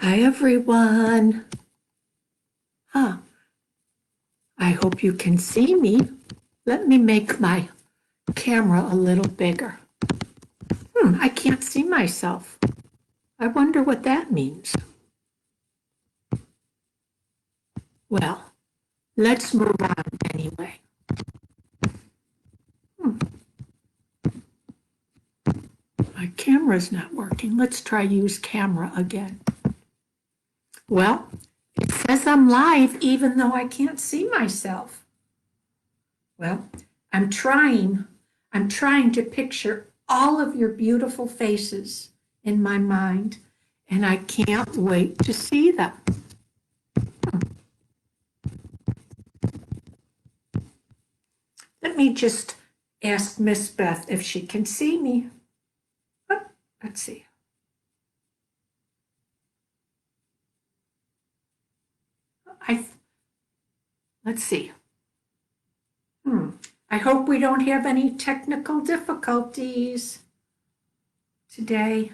Hi, everyone. Huh. I hope you can see me. Let me make my camera a little bigger. I can't see myself. I wonder what that means. Well, let's move on anyway. My camera's not working. Let's try use camera again. Well, it says I'm live even though I can't see myself. Well, I'm trying to picture all of your beautiful faces in my mind, and I can't wait to see them. Let me just ask Miss Beth if she can see me. Oh, let's see. Let's see. I hope we don't have any technical difficulties today.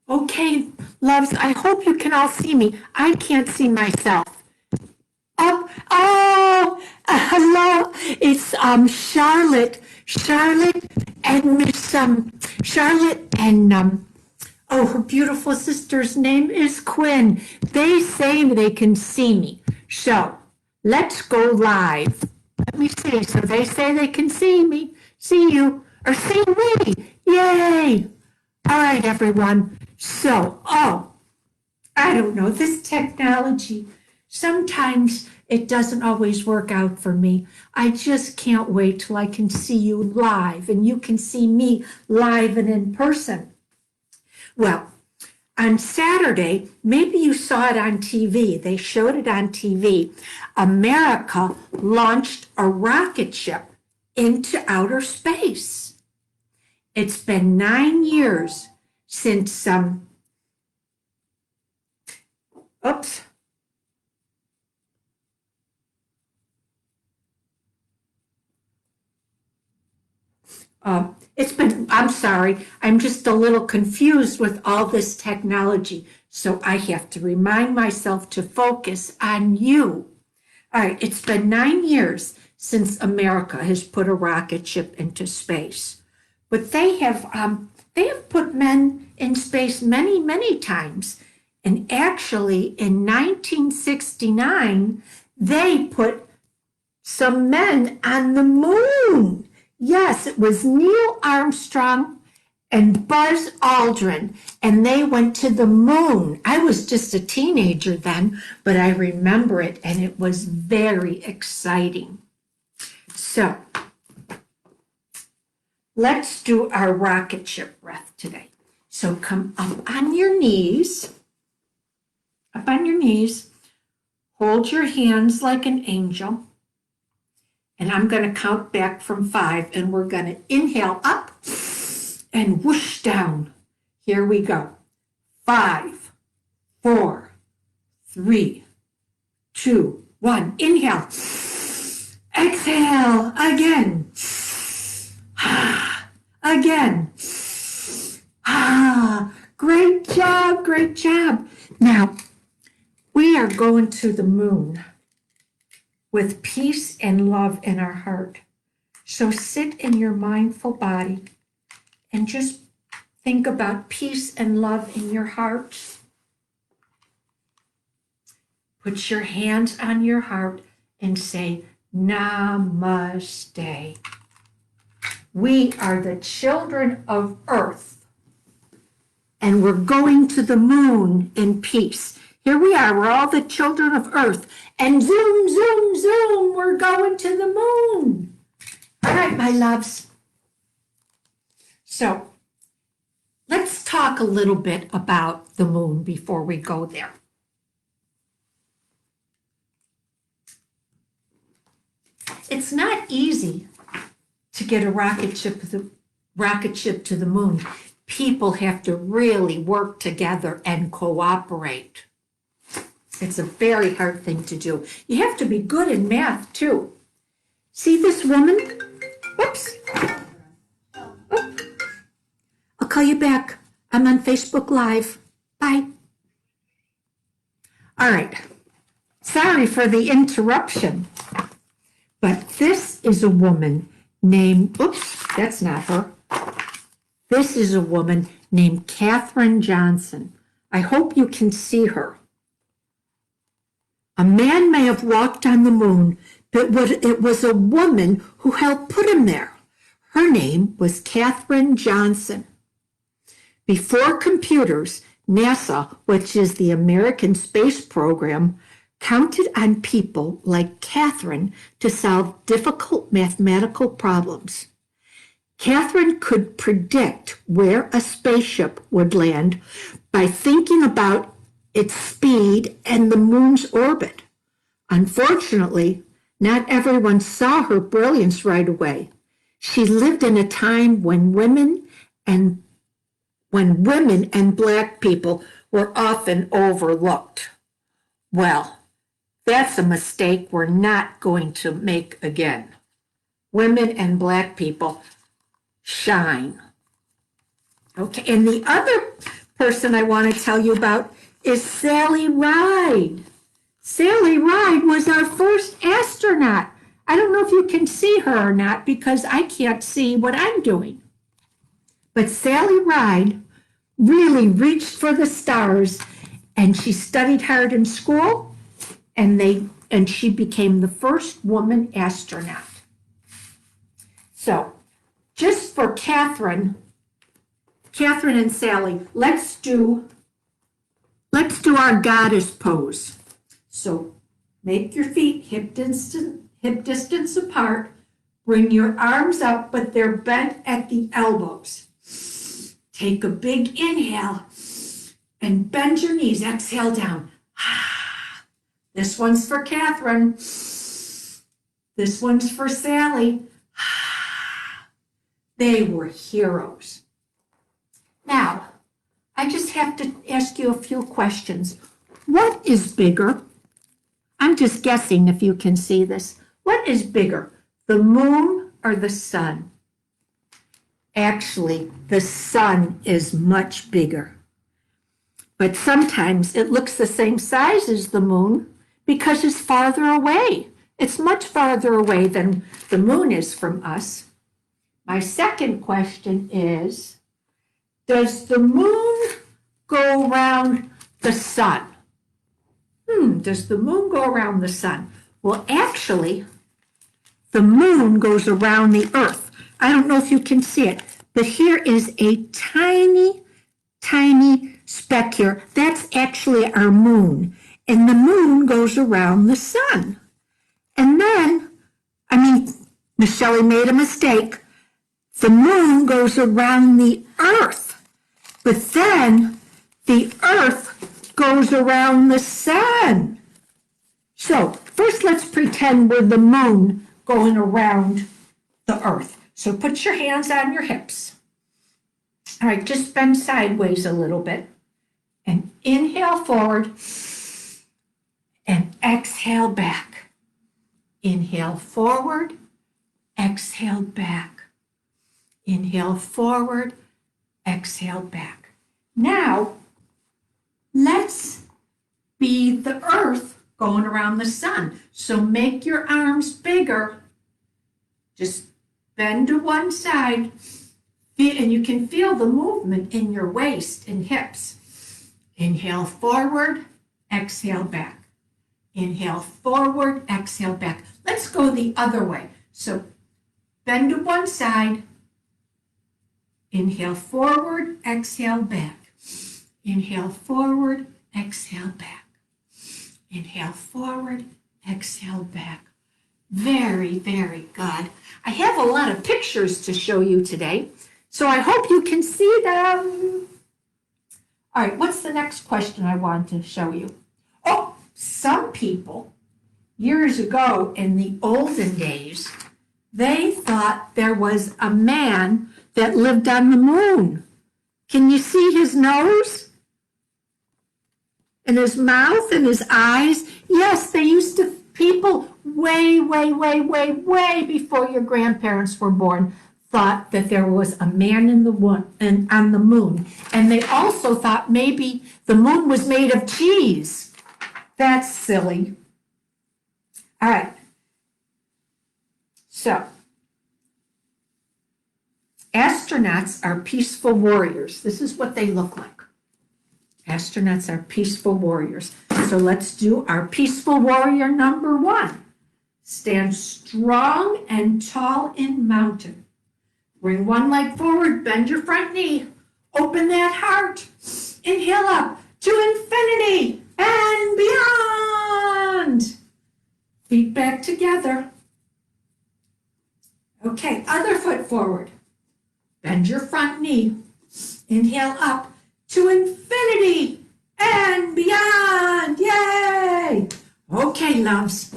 Okay, loves, I hope you can all see me. I can't see myself. Hello. It's Charlotte and Miss Charlotte and her beautiful sister's name is Quinn. They say they can see me. So let's go live. Let me see. So they say they can see me, see you, or see me. Yay! All right, everyone. So, I don't know, this technology, sometimes it doesn't always work out for me. I just can't wait till I can see you live and you can see me live and in person. Well, on Saturday, maybe you saw it on TV. They showed it on TV. America launched a rocket ship into outer space. It's been 9 years since oops. I'm sorry, I'm just a little confused with all this technology. So I have to remind myself to focus on you. All right, it's been 9 years since America has put a rocket ship into space. But they have put men in space many, many times. And actually, in 1969, they put some men on the moon. Yes, it was Neil Armstrong and Buzz Aldrin, and they went to the moon. I was just a teenager then, but I remember it, and it was very exciting. So, let's do our rocket ship breath today. So come up on your knees, hold your hands like an angel. And I'm going to count back from 5, and we're going to inhale up and whoosh down. Here we go. 5, 4, 3, 2, 1. Inhale. Exhale again. Again. Great job, great job. Now, we are going to the moon with peace and love in our heart. So sit in your mindful body and just think about peace and love in your heart. Put your hands on your heart and say, Namaste. We are the children of Earth, and we're going to the moon in peace. Here we are, we're all the children of Earth, and zoom, zoom, zoom, we're going to the moon. All right, my loves. So let's talk a little bit about the moon before we go there. It's not easy to get a rocket ship to the moon. People have to really work together and cooperate. It's a very hard thing to do. You have to be good in math, too. See this woman? Whoops. Oh. I'll call you back. I'm on Facebook Live. Bye. All right. Sorry for the interruption. But this is a woman named, oops, that's not her. This is a woman named Katherine Johnson. I hope you can see her. A man may have walked on the moon, but it was a woman who helped put him there. Her name was Katherine Johnson. Before computers, NASA, which is the American Space Program, counted on people like Katherine to solve difficult mathematical problems. Katherine could predict where a spaceship would land by thinking about its speed and the moon's orbit. Unfortunately, not everyone saw her brilliance right away. She lived in a time when women and Black people were often overlooked. Well, that's a mistake we're not going to make again. Women and Black people shine. Okay, and the other person I want to tell you about is Shelley Ride. Shelley Ride was our first astronaut. I don't know if you can see her or not because I can't see what I'm doing. But Shelley Ride really reached for the stars, and she studied hard in school, and she became the first woman astronaut. So, just for Katherine and Shelley, let's do our goddess pose. So make your feet hip distance apart. Bring your arms up, but they're bent at the elbows. Take a big inhale and bend your knees. Exhale down. This one's for Katherine. This one's for Shelley. They were heroes. Now, I just have to ask you a few questions. What is bigger? I'm just guessing if you can see this. What is bigger, the moon or the sun? Actually, the sun is much bigger. But sometimes it looks the same size as the moon because it's farther away. It's much farther away than the moon is from us. My second question is, does the moon go around the sun? Does the moon go around the sun? Well, actually, the moon goes around the earth. I don't know if you can see it, but here is a tiny, tiny speck here. That's actually our moon. And the moon goes around the sun. And then, Miss Shelley made a mistake. The moon goes around the earth. But then the earth goes around the sun. So first let's pretend we're the moon going around the earth. So put your hands on your hips. All right, just bend sideways a little bit. And inhale forward and exhale back. Inhale forward, exhale back. Inhale forward, exhale back. Now, let's be the earth going around the sun. So make your arms bigger. Just bend to one side, and you can feel the movement in your waist and hips. Inhale forward, exhale back. Inhale forward, exhale back. Let's go the other way. So bend to one side. Inhale forward, exhale back. Inhale forward, exhale back. Inhale forward, exhale back. Very, very good. I have a lot of pictures to show you today, so I hope you can see them. All right, what's the next question I want to show you? Oh, some people, years ago in the olden days, they thought there was a man that lived on the moon. Can you see his nose? And his mouth and his eyes? Yes, they used to, people way before your grandparents were born thought that there was a man in the on the moon. And they also thought maybe the moon was made of cheese. That's silly. All right. So, astronauts are peaceful warriors. This is what they look like. Astronauts are peaceful warriors. So let's do our peaceful warrior number 1. Stand strong and tall in mountain. Bring one leg forward, bend your front knee. Open that heart. Inhale up to infinity and beyond. Feet back together. Okay, other foot forward. Bend your front knee. Inhale up to infinity and beyond. Yay! Okay, loves.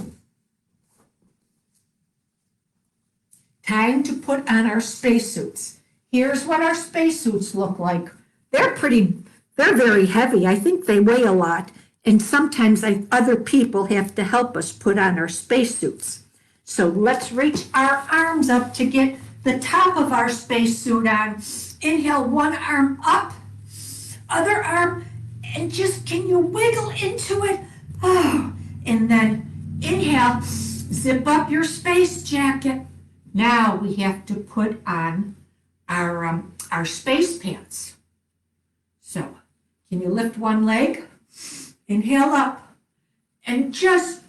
Time to put on our spacesuits. Here's what our spacesuits look like. They're very heavy. I think they weigh a lot. And sometimes other people have to help us put on our spacesuits. So let's reach our arms up to get the top of our spacesuit on. Inhale, one arm up, other arm, and just can you wiggle into it? Oh, and then inhale, zip up your space jacket. Now we have to put on our space pants. So can you lift one leg? Inhale up and just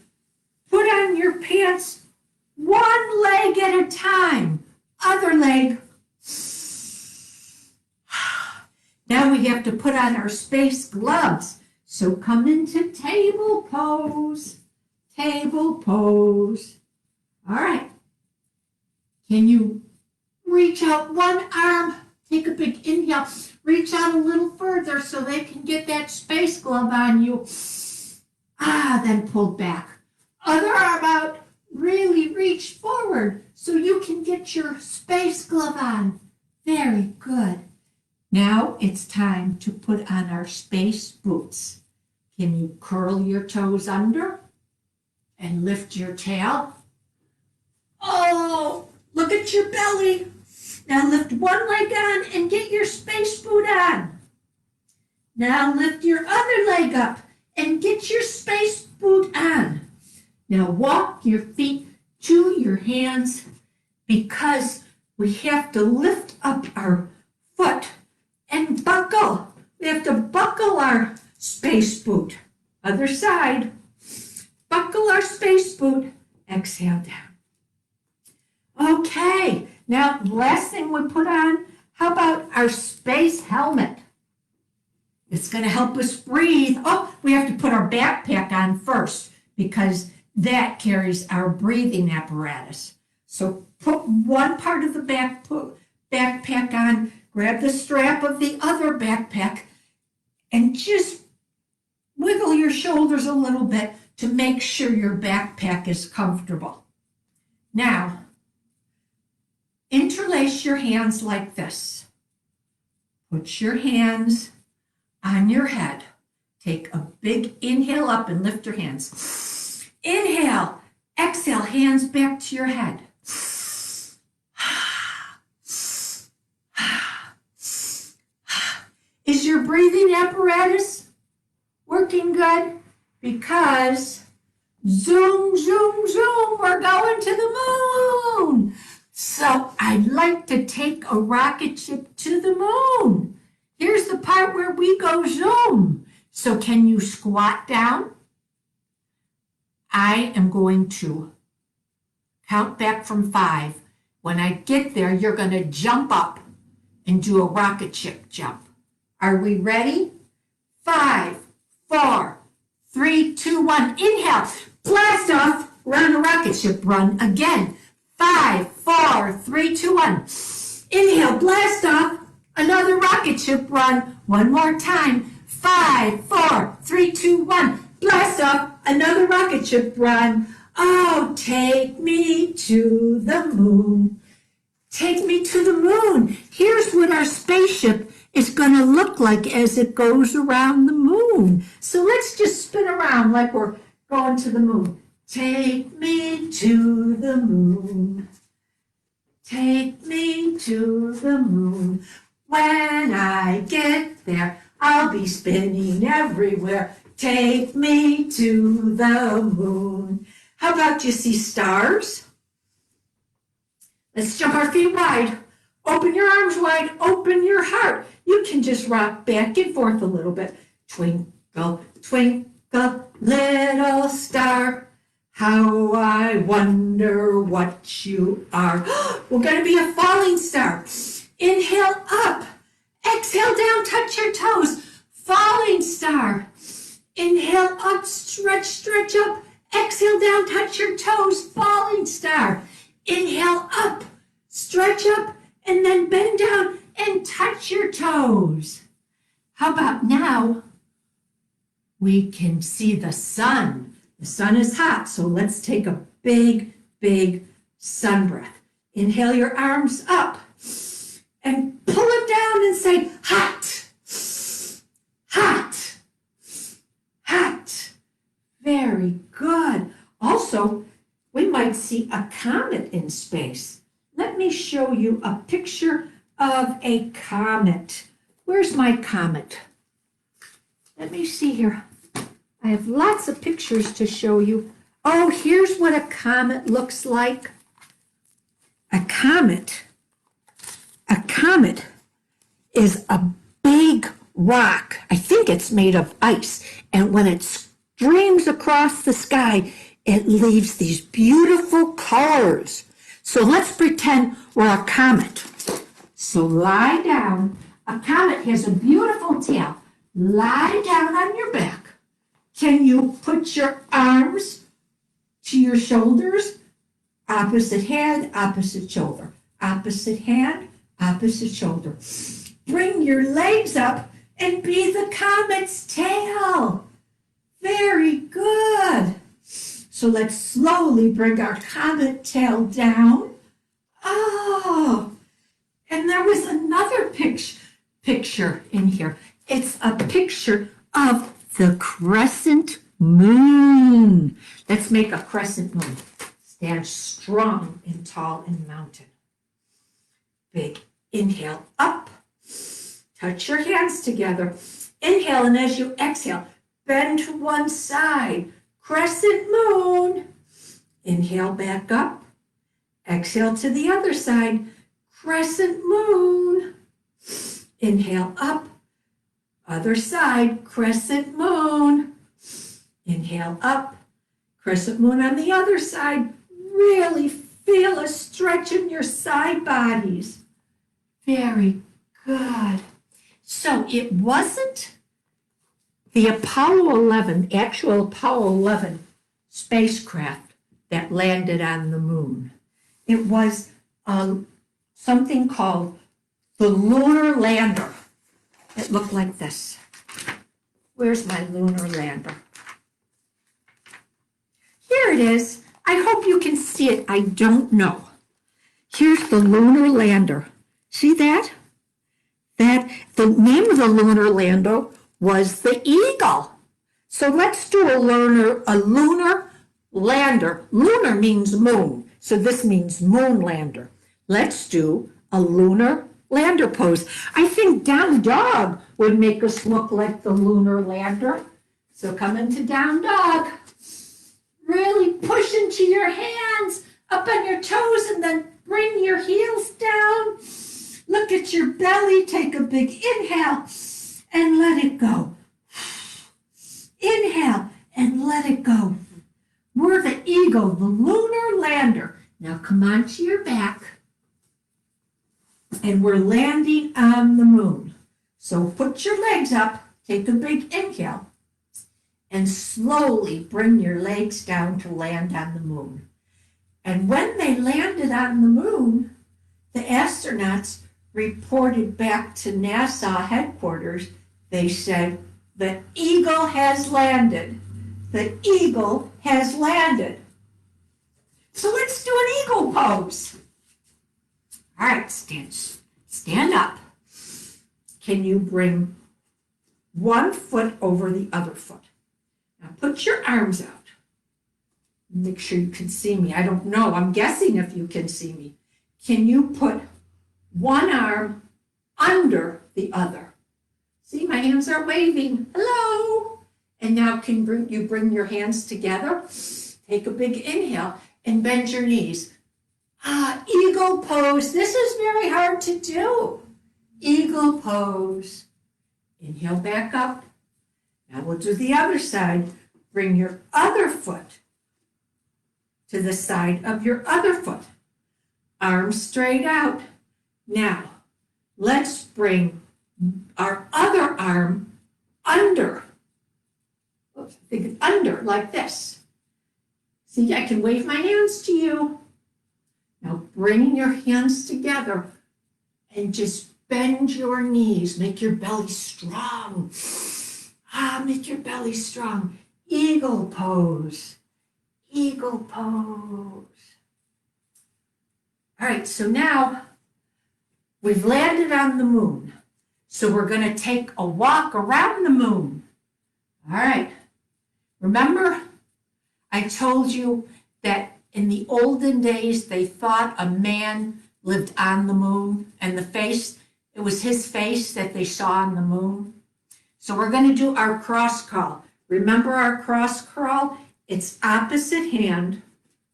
put on your pants one leg at a time. Other leg. Now we have to put on our space gloves. So come into table pose. Table pose. All right. Can you reach out one arm? Take a big inhale. Reach out a little further so they can get that space glove on you. Then pull back. Other arm out. Really reach forward so you can get your space glove on. Very good. Now it's time to put on our space boots. Can you curl your toes under and lift your tail? Oh, look at your belly. Now lift one leg on and get your space boot on. Now lift your other leg up and get your space boot on. Now walk your feet to your hands because we have to lift up our foot and buckle. We have to buckle our space boot. Other side. Buckle our space boot. Exhale down. Okay, now last thing we put on, how about our space helmet? It's going to help us breathe. Oh, we have to put our backpack on first because that carries our breathing apparatus. So put one part of the backpack on, grab the strap of the other backpack, and just wiggle your shoulders a little bit to make sure your backpack is comfortable. Now, interlace your hands like this. Put your hands on your head. Take a big inhale up and lift your hands. Inhale, exhale, hands back to your head. Is your breathing apparatus working good? Because zoom, zoom, zoom, we're going to the moon. So I'd like to take a rocket ship to the moon. Here's the part where we go zoom. So can you squat down? I am going to count back from 5. When I get there, you're going to jump up and do a rocket ship jump. Are we ready? 5, 4, 3, 2, 1. Inhale, blast off, run a rocket ship, run again. 5, 4, 3, 2, 1. Inhale, blast off, another rocket ship, run. One more time. 5, 4, 3, 2, 1. Blast off, another rocket ship, run. Oh, take me to the moon. Take me to the moon. Here's what our spaceship is going to look like as it goes around the moon. So let's just spin around like we're going to the moon. Take me to the moon. Take me to the moon. When I get there, I'll be spinning everywhere. Take me to the moon. How about you see stars? Let's jump our feet wide. Open your arms wide. Open your heart. You can just rock back and forth a little bit. Twinkle, twinkle, little star. How I wonder what you are. We're going to be a falling star. Inhale up. Exhale down. Touch your toes. Falling star. Inhale up. Stretch, stretch up. Exhale down. Touch your toes. Falling star. Inhale up. Stretch up. And then bend down and touch your toes. How about now? We can see the sun. The sun is hot, so let's take a big, big sun breath. Inhale your arms up and pull it down and say, hot, hot, hot. Very good. Also, we might see a comet in space. Let me show you a picture of a comet. Where's my comet? Let me see here. I have lots of pictures to show you. Oh, here's what a comet looks like. A comet is a big rock. I think it's made of ice. And when it streams across the sky, it leaves these beautiful colors. So let's pretend we're a comet. So lie down. A comet has a beautiful tail. Lie down on your back. Can you put your arms to your shoulders? Opposite hand, opposite shoulder. Opposite hand, opposite shoulder. Bring your legs up and be the comet's tail. Very good. So let's slowly bring our comet tail down. Oh, and there was another picture in here. It's a picture of the crescent moon. Let's make a crescent moon. Stand strong and tall and mountain. Big inhale up. Touch your hands together. Inhale, and as you exhale, bend to one side. Crescent moon. Inhale back up. Exhale to the other side. Crescent moon. Inhale up. Other side. Crescent moon. Inhale up. Crescent moon on the other side. Really feel a stretch in your side bodies. Very good. So it wasn't the actual Apollo 11 spacecraft that landed on the moon. It was something called the Lunar Lander. It looked like this. Where's my Lunar Lander? Here it is. I hope you can see it. I don't know. Here's the Lunar Lander. See that? The name of the Lunar Lander was the Eagle. So let's do a lunar lander. Lunar means moon, so this means moon lander. Let's do a lunar lander pose. I think down dog would make us look like the lunar lander. So come into down dog. Really push into your hands, up on your toes, and then bring your heels down. Look at your belly. Take a big inhale and let it go. Inhale and let it go. We're the Eagle, the Lunar Lander. Now come onto your back. And we're landing on the moon. So put your legs up, take a big inhale, and slowly bring your legs down to land on the moon. And when they landed on the moon, the astronauts reported back to NASA headquarters. They said, the Eagle has landed. The Eagle has landed. So let's do an eagle pose. All right, stand up. Can you bring one foot over the other foot? Now put your arms out. Make sure you can see me. I don't know. I'm guessing if you can see me. Can you put one arm under the other? See, my hands are waving. Hello. And now can you bring your hands together? Take a big inhale and bend your knees. Eagle pose. This is very hard to do. Eagle pose. Inhale back up. Now we'll do the other side. Bring your other foot to the side of your other foot. Arms straight out. Now, let's bring our other arm under. Oops, I think it's under, like this. See, I can wave my hands to you. Now bring your hands together and just bend your knees. Make your belly strong. Make your belly strong. Eagle pose. Eagle pose. All right, so now we've landed on the moon. So we're going to take a walk around the moon. All right. Remember, I told you that in the olden days, they thought a man lived on the moon, and it was his face that they saw on the moon. So we're going to do our cross crawl. Remember our cross crawl? It's opposite hand,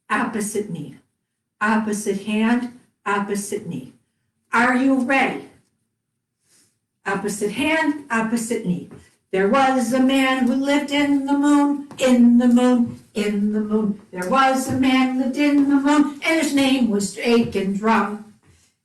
opposite knee. Opposite hand, opposite knee. Are you ready? Opposite hand, opposite knee. There was a man who lived in the moon, in the moon, in the moon. There was a man who lived in the moon, and his name was Aiken Drum.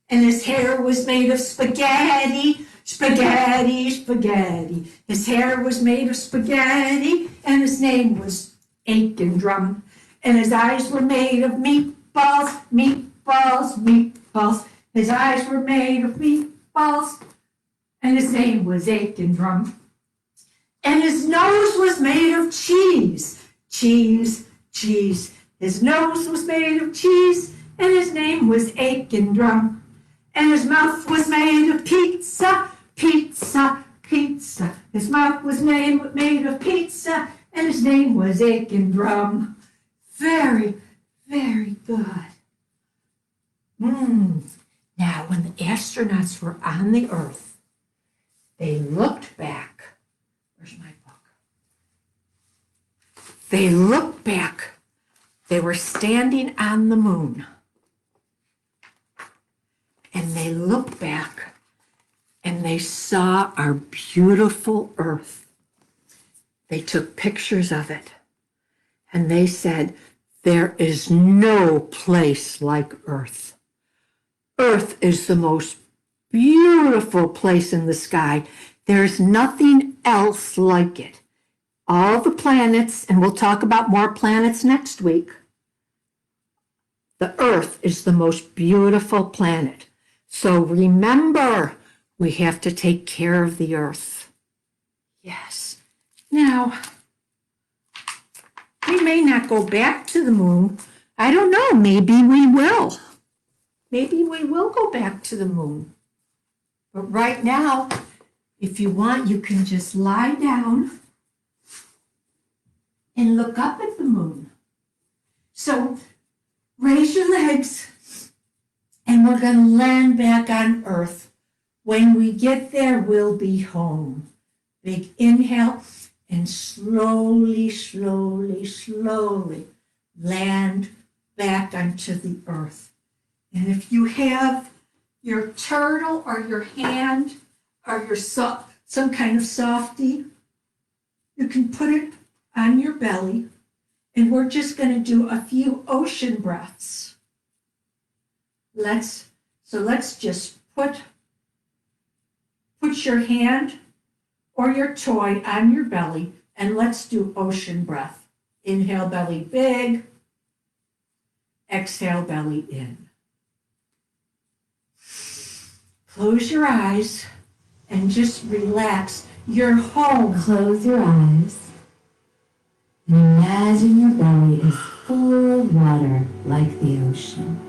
And his hair was made of spaghetti, spaghetti, spaghetti. His hair was made of spaghetti, and his name was Aiken Drum. And his eyes were made of meatballs, meatballs, meatballs. His eyes were made of meatballs, and his name was Aiken Drum. And his nose was made of cheese, cheese, cheese. His nose was made of cheese, and his name was Aiken Drum. And his mouth was made of pizza, pizza, pizza. His mouth was made of pizza, and his name was Aiken Drum. Very, very good. Now, when the astronauts were on the Earth, they looked back. Where's my book? They looked back. They were standing on the moon. And they looked back and they saw our beautiful Earth. They took pictures of it. And they said, there is no place like Earth. Earth is the most beautiful place in the sky. There's nothing else like it. All the planets, and we'll talk about more planets next week. The Earth is the most beautiful planet. So remember, we have to take care of the Earth. Yes. Now, we may not go back to the moon, I don't know, maybe we will. Maybe we will go back to the moon. But right now, if you want, you can just lie down and look up at the moon. So raise your legs and we're going to land back on Earth. When we get there, we'll be home. Big inhale and slowly, slowly, slowly land back onto the Earth. And if you have your turtle or your hand or your some kind of softie, you can put it on your belly. And we're just going to do a few ocean breaths. Let's just put your hand or your toy on your belly and let's do ocean breath. Inhale, belly big. Exhale, belly in. Close your eyes and just relax. You're home. Close your eyes and imagine your belly is full of water like the ocean.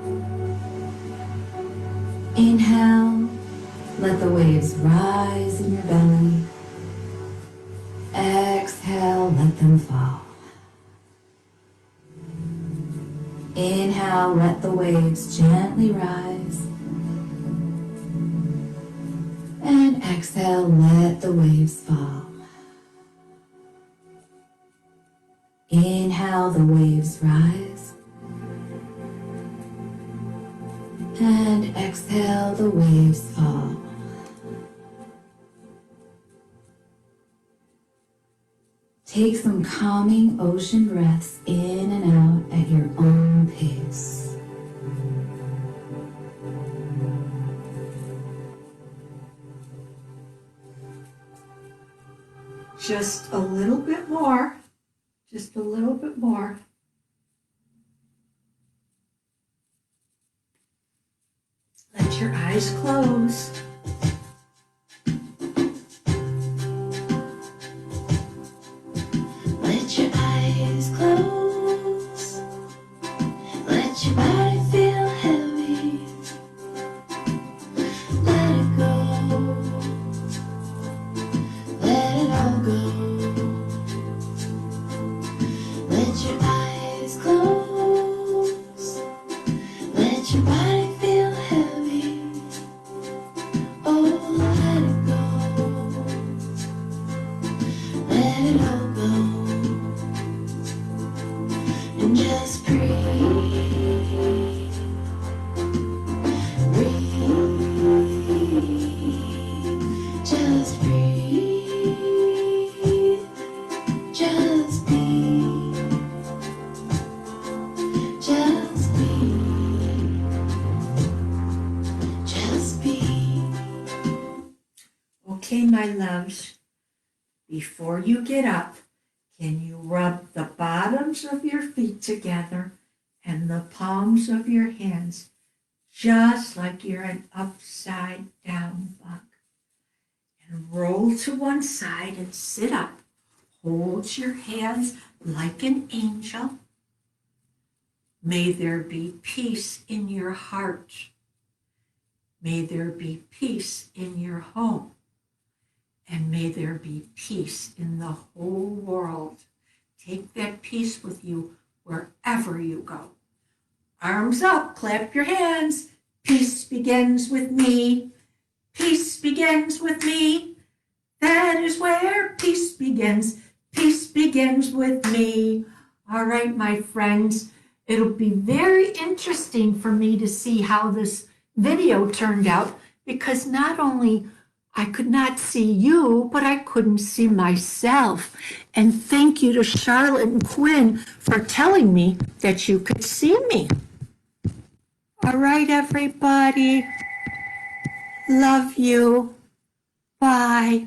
Inhale, let the waves rise in your belly. Exhale, let them fall. Inhale, let the waves gently rise. And exhale, let the waves fall. Inhale, the waves rise. And exhale, the waves fall. Take some calming ocean breaths in and out at your own pace. Just a little bit more. Just a little bit more. Let your eyes close. Let your eyes close. Let your body feel heavy. Let it go. Let it all go. Let your eyes close. Let your body feel heavy. Oh, let it go. Let it all go. And just breathe. Breathe. Just breathe. Just be. Just be. Just be. Okay, my loves, before you get up, can you rub the bottoms of your feet together and the palms of your hands just like you're an upside down bug? And roll to one side and sit up. Hold your hands like an angel. May there be peace in your heart. May there be peace in your home. And may there be peace in the whole world. Take that peace with you wherever you go. Arms up, clap your hands. Peace begins with me. Peace begins with me. That is where peace begins. Peace begins with me. All right, my friends, it'll be very interesting for me to see how this video turned out, because not only I could not see you, but I couldn't see myself. And thank you to Charlotte and Quinn for telling me that you could see me. All right, everybody. Love you. Bye.